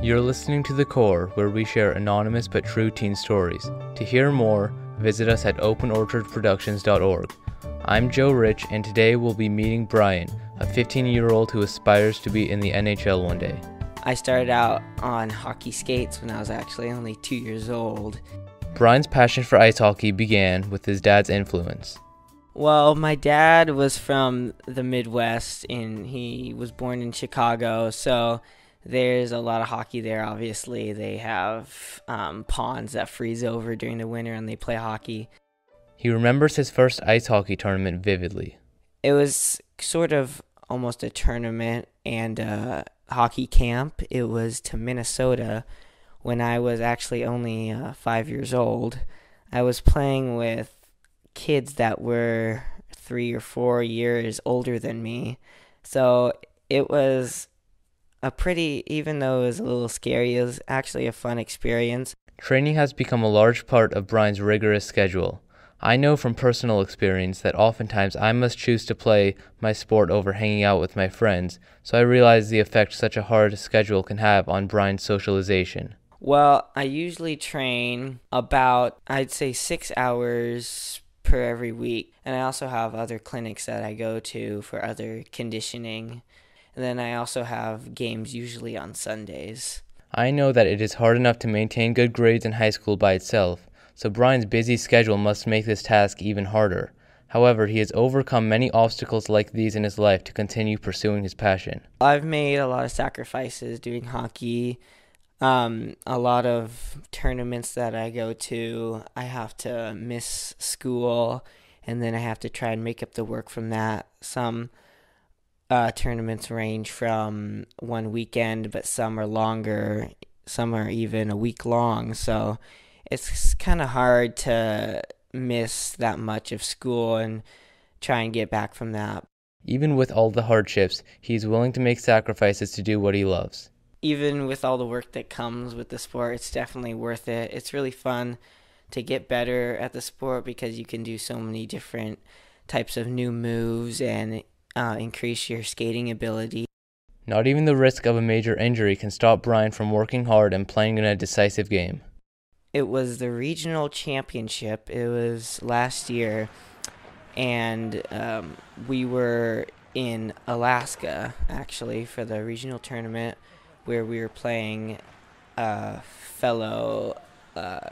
You're listening to The Core, where we share anonymous but true teen stories. To hear more, visit us at openorchardproductions.org. I'm Joe Rich, and today we'll be meeting Brian, a 15-year-old who aspires to be in the NHL one day. I started out on hockey skates when I was actually only 2 years old. Brian's passion for ice hockey began with his dad's influence. Well, my dad was from the Midwest, and he was born in Chicago, so there's a lot of hockey there, obviously. They have ponds that freeze over during the winter, and they play hockey. He remembers his first ice hockey tournament vividly. It was sort of almost a tournament and a hockey camp. It was to Minnesota when I was actually only 5 years old. I was playing with kids that were 3 or 4 years older than me. So it was even though it was a little scary, it was actually a fun experience. Training has become a large part of Brian's rigorous schedule. I know from personal experience that oftentimes I must choose to play my sport over hanging out with my friends, so I realize the effect such a hard schedule can have on Brian's socialization. Well, I usually train about, I'd say, 6 hours per every week, and I also have other clinics that I go to for other conditioning. And then I also have games usually on Sundays. I know that it is hard enough to maintain good grades in high school by itself, so Brian's busy schedule must make this task even harder. However, he has overcome many obstacles like these in his life to continue pursuing his passion. I've made a lot of sacrifices doing hockey. A lot of tournaments that I go to, I have to miss school, and then I have to try and make up the work from that. Some tournaments range from one weekend, but some are longer, some are even a week long, so it's kind of hard to miss that much of school and try and get back from that. Even with all the hardships, he's willing to make sacrifices to do what he loves. Even with all the work that comes with the sport, it's definitely worth it. It's really fun to get better at the sport because you can do so many different types of new moves and increase your skating ability. Not even the risk of a major injury can stop Brian from working hard and playing in a decisive game. It was the regional championship. It was last year, and we were in Alaska, actually, for the regional tournament, where we were playing a fellow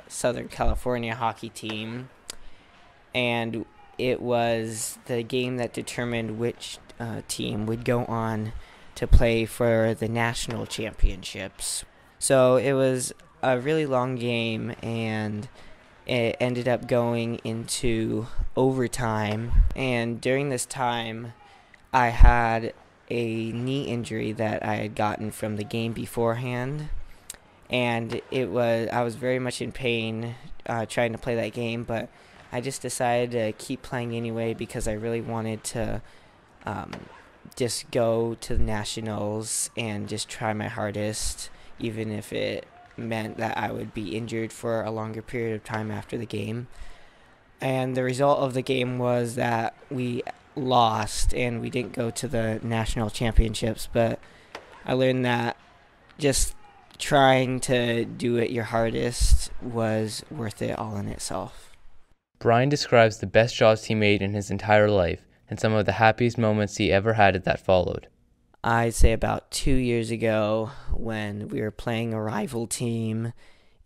Southern California hockey team, and it was the game that determined which team would go on to play for the national championships. So it was a really long game, and it ended up going into overtime. And during this time, I had a knee injury that I had gotten from the game beforehand, and I was very much in pain trying to play that game, but I just decided to keep playing anyway because I really wanted to just go to the nationals and just try my hardest, even if it meant that I would be injured for a longer period of time after the game. And the result of the game was that we lost and we didn't go to the national championships, but I learned that just trying to do it your hardest was worth it all in itself. Brian describes the best shots he made in his entire life and some of the happiest moments he ever had that followed. I'd say about 2 years ago when we were playing a rival team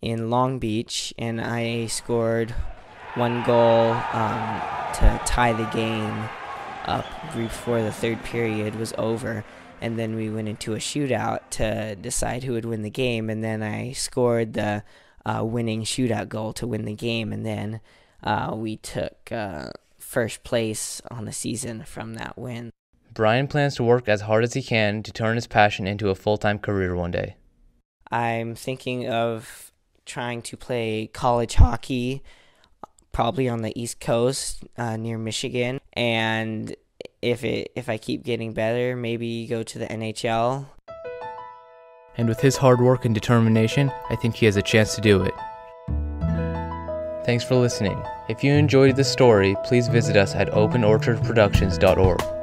in Long Beach, and I scored one goal to tie the game up before the third period was over, and then we went into a shootout to decide who would win the game, and then I scored the winning shootout goal to win the game, and then we took first place on the season from that win. Brian plans to work as hard as he can to turn his passion into a full-time career one day. I'm thinking of trying to play college hockey, probably on the East Coast near Michigan, and if I keep getting better, maybe go to the NHL. And with his hard work and determination, I think he has a chance to do it. Thanks for listening. If you enjoyed this story, please visit us at openorchardproductions.org.